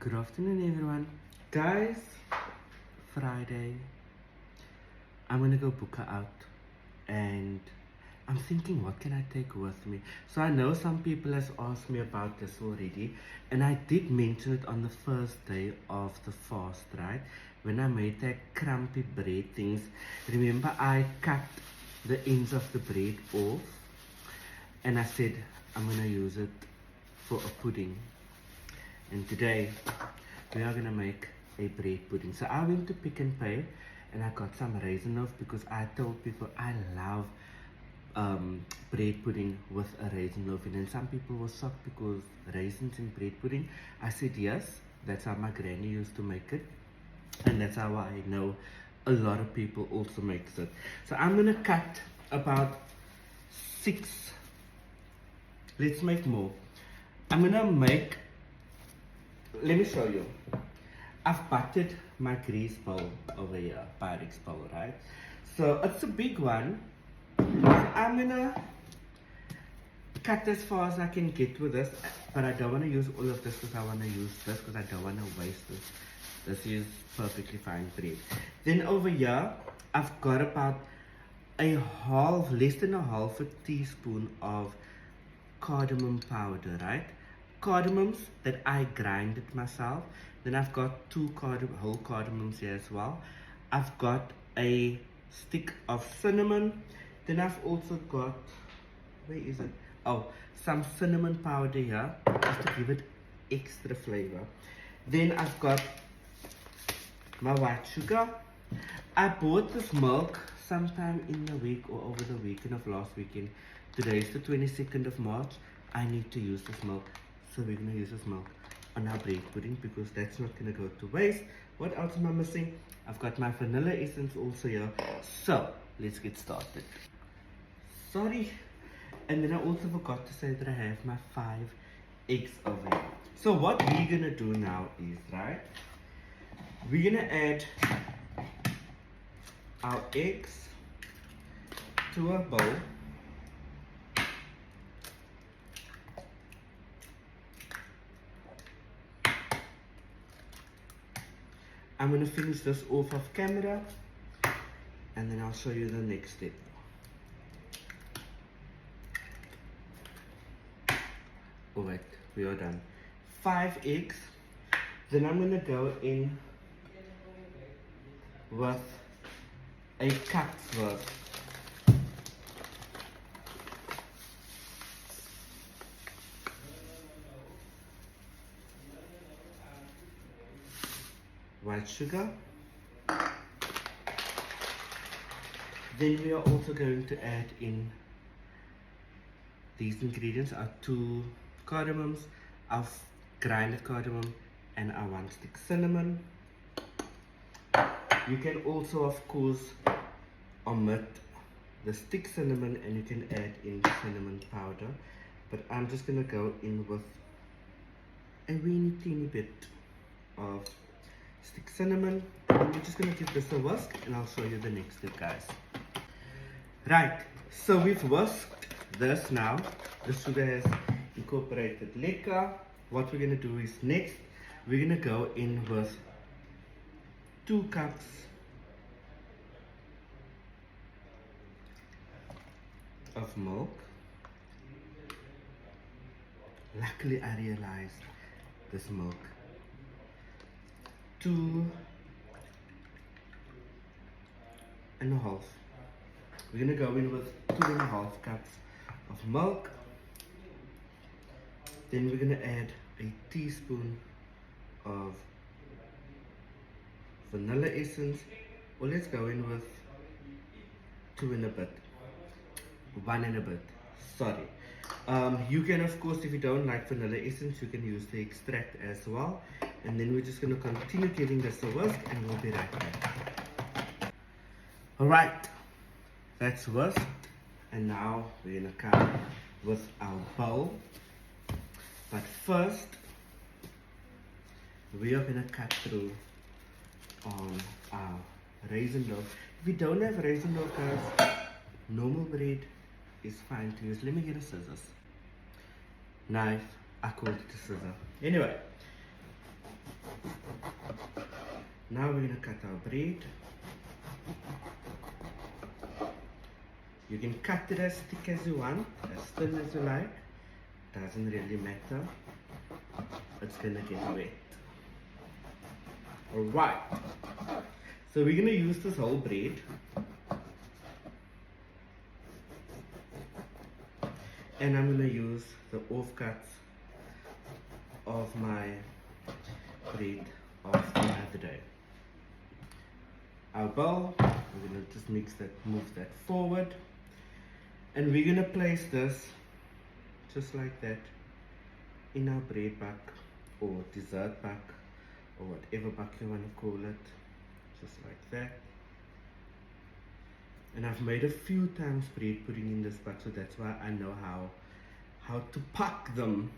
Good afternoon, everyone. Guys, Friday, I'm gonna go book her out, and I'm thinking, what can I take with me? So I know some people has asked me about this already, and I did mention it on the first day of the fast, right? When I made that crumpy bread things. Remember, I cut the ends of the bread off, and I said I'm gonna use it for a pudding. And today we are gonna make a bread pudding. So I went to Pick and Pay and I got some raisin loaf because I told people I love bread pudding with a raisin loaf. And then some people were shocked because raisins in bread pudding. I said yes, that's how my granny used to make it, and that's how I know a lot of people also makes it. So I'm gonna cut about 6. Let's make more. I'm gonna make, let me show you. I've buttered my grease bowl over here, Pyrex bowl, right? So it's a big one. I'm gonna cut as far as I can get with this, but I don't want to use all of this because I want to use this because I don't want to waste this. This is perfectly fine bread. Then over here, I've got about less than a half a teaspoon of cardamom powder, right? Cardamoms that I grinded myself. Then I've got 2 whole cardamoms here as well. I've got a stick of cinnamon. Then I've also got, where is it? Oh, some cinnamon powder here, just to give it extra flavor. Then I've got my white sugar. I bought this milk sometime in the week or over the weekend of last weekend. Today is the 22nd of March. I need to use this milk. So we're going to use this milk on our bread pudding because that's not going to go to waste. What else am I missing? I've got my vanilla essence also here. So let's get started. Sorry. And then I also forgot to say that I have my 5 eggs over here. So what we're going to do now is, right, we're going to add our eggs to a bowl. I'm going to finish this off camera and then I'll show you the next step. Alright, we are done. 5 eggs. Then I'm going to go in with a cup's worth white sugar. Then we are also going to add in these ingredients, our 2 cardamoms, our grinded cardamom, and our 1 stick cinnamon. You can also, of course, omit the stick cinnamon and you can add in cinnamon powder, but I'm just going to go in with a weeny teeny bit of stick cinnamon. We're just going to give this a whisk and I'll show you the next step, guys. Right, so we've whisked this now. The sugar has incorporated lekker. What we're going to do is next, we're going to go in with 2 cups of milk. Luckily I realized this milk. 2 and a half. We're gonna go in with 2.5 cups of milk. Then we're gonna add a teaspoon of vanilla essence, or let's go in with 2 and a bit, 1 and a bit, sorry. You can, of course, if you don't like vanilla essence, you can use the extract as well. And then we're just going to continue giving this a whisk and we'll be right back. Alright, that's whisked. And now we're going to come with our bowl. But first, we are going to cut through on our raisin loaf. If you don't have raisin loaf, guys, normal bread is fine to use. Let me get a scissors. Knife, I called it a scissor. Anyway, we're gonna go in with 2.5 cups of milk. 2 and a half cups of vanilla essence, or let's go in with 1 cup of vanilla essence. Then we're gonna add a teaspoon of vanilla essence. Then we're gonna add a 1 stick cinnamon, and you can also, of course, omit the stick cinnamon and you can add in cinnamon powder, but I'm just gonna go in with a weeny teeny bit of cinnamon powder. Now we're going to cut our bread. You can cut it as thick as you want, as thin as you like. Doesn't really matter. It's going to get wet. Alright. So we're going to use this whole bread. And I'm going to use the offcuts of my bread of the other day. Our bowl, we're going to just move that forward. And we're going to place this just like that in our bread buck or dessert buck or whatever buck you want to call it. Just like that. And I've made a few times bread pudding in this buck, so that's why I know how to pack them.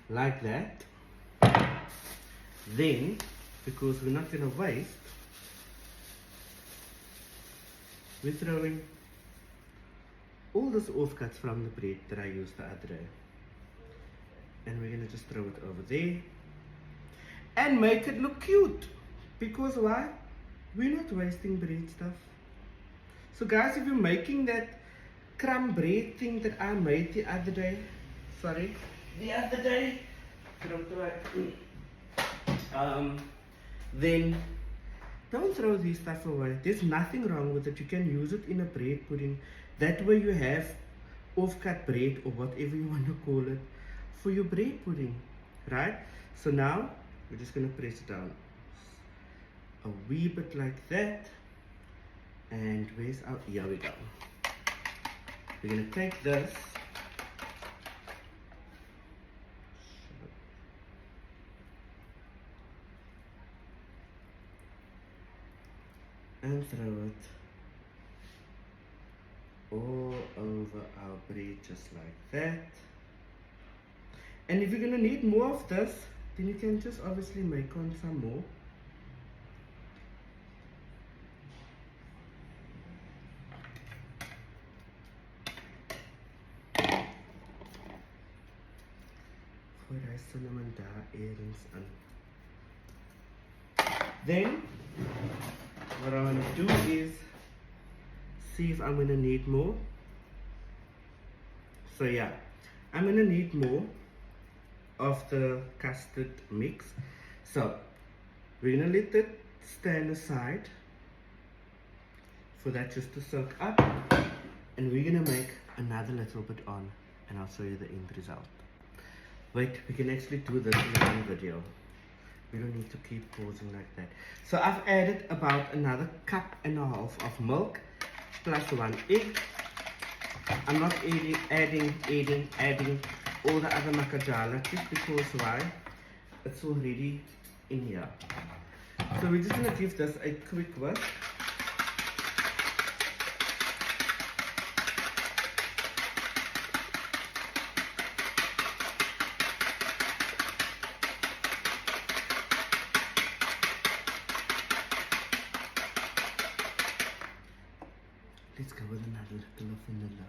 Like that. Then, because we're not going to waste, we're throwing all those offcuts from the bread that I used the other day. And we're going to just throw it over there. And make it look cute. Because why? We're not wasting bread stuff. So guys, if you're making that crumb bread thing that I made the other day, then don't throw this stuff away. There's nothing wrong with it. You can use it in a bread pudding. That way you have off-cut bread or whatever you want to call it for your bread pudding, right? So now we're just going to press it down a wee bit like that. And where's our, here we go. We're going to take this and throw it all over our bread just like that. And if you're going to need more of this, then you can just obviously make on some more. Cinnamon earrings and then what I'm going to do is see if I'm going to need more. So yeah, I'm going to need more of the custard mix. So we're going to let that stand aside for that just to soak up, and we're going to make another little bit on, and I'll show you the end result. Wait, we can actually do this in one video. We don't need to keep pausing like that. So I've added about another cup and a half of milk plus 1 egg. I'm not adding all the other macadamia just because why? It's already in here. So we're just going to give this a quick whisk. Let's go with another little of vanilla.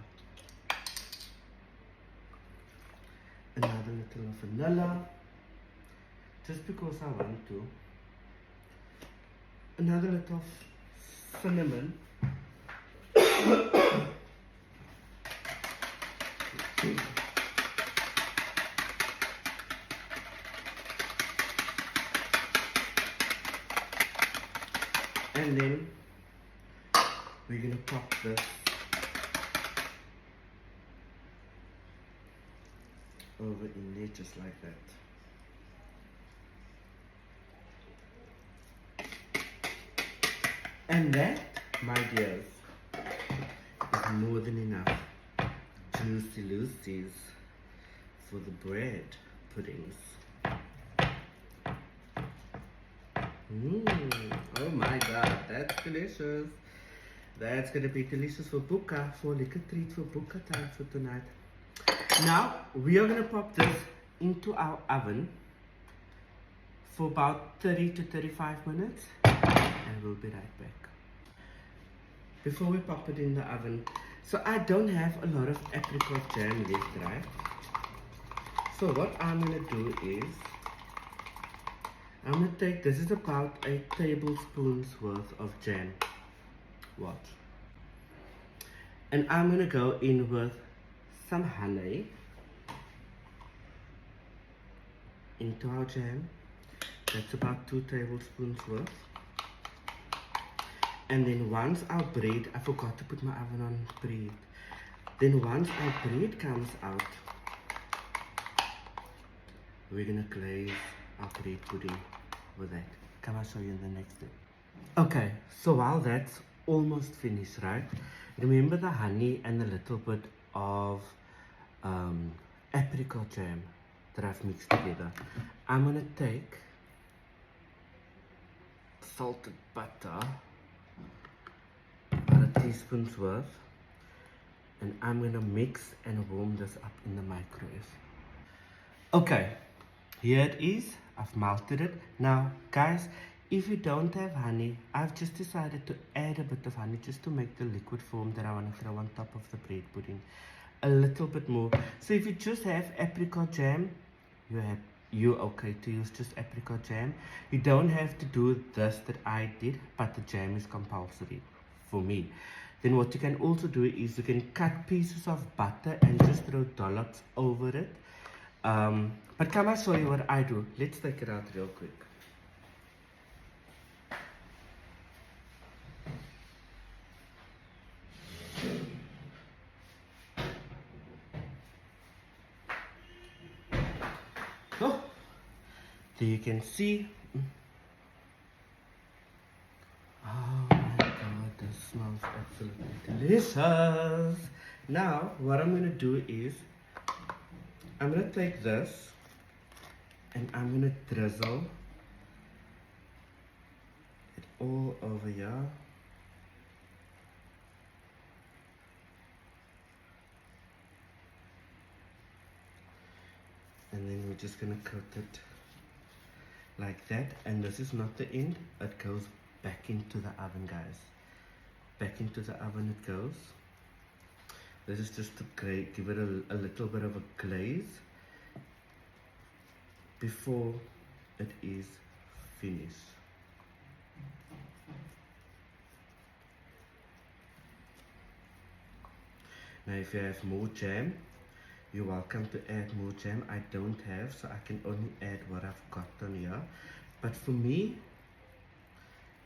Another little of vanilla. Just because I want to. Another little of cinnamon. And then we're going to pop this over in there just like that. And that, my dears, is more than enough juicy loosies for the bread puddings. Oh my god, that's delicious. That's gonna be delicious for Buka, for a little treat for Buka time for tonight. Now, we are gonna pop this into our oven for about 30 to 35 minutes, and we'll be right back. Before we pop it in the oven, so I don't have a lot of apricot jam left, right? So what I'm gonna do is, I'm gonna take, this is about 8 tablespoons worth of jam. Watch. And I'm gonna go in with some honey into our jam. That's about 2 tablespoons worth. And then once our bread, I forgot to put my oven on preheat. Then once our bread comes out, we're gonna glaze our bread pudding with that. Come, I'll show you in the next step. Okay, so while that's almost finished, right? Remember the honey and a little bit of apricot jam that I've mixed together. I'm gonna take salted butter, about a teaspoon's worth, and I'm gonna mix and warm this up in the microwave. Okay, here it is. I've melted it. Now, guys, if you don't have honey, I've just decided to add a bit of honey just to make the liquid form that I want to throw on top of the bread pudding a little bit more. So if you just have apricot jam, you're okay to use just apricot jam. You don't have to do this that I did, but the jam is compulsory for me. Then what you can also do is you can cut pieces of butter and just throw dollops over it. But come, I'll show you what I do. Let's take it out real quick. Oh, there you can see. Oh my god, this smells absolutely delicious. Now, what I'm gonna do is, I'm gonna take this and I'm gonna drizzle it all over here. And then we're just gonna coat it like that. And this is not the end, it goes back into the oven, guys. Back into the oven it goes. This is just to give it a little bit of a glaze before it is finished. Now if you have more jam, you're welcome to add more jam. I don't have, so I can only add what I've got on here. But for me,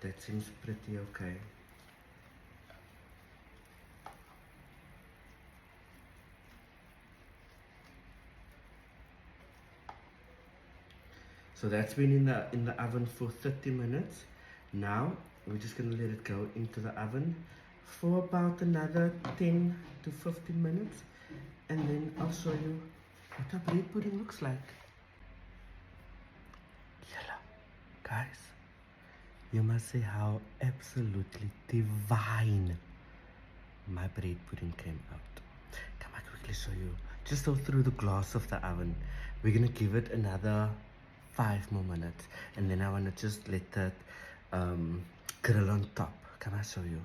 that seems pretty okay. So that's been in the oven for 30 minutes. Now we're just gonna let it go into the oven for about another 10 to 15 minutes, and then I'll show you what our bread pudding looks like. Hello, guys. You must say how absolutely divine my bread pudding came out. Come, I quickly show you. Just go through the glass of the oven. We're gonna give it another 5 more minutes, and then I want to just let that grill on top. Can I show you?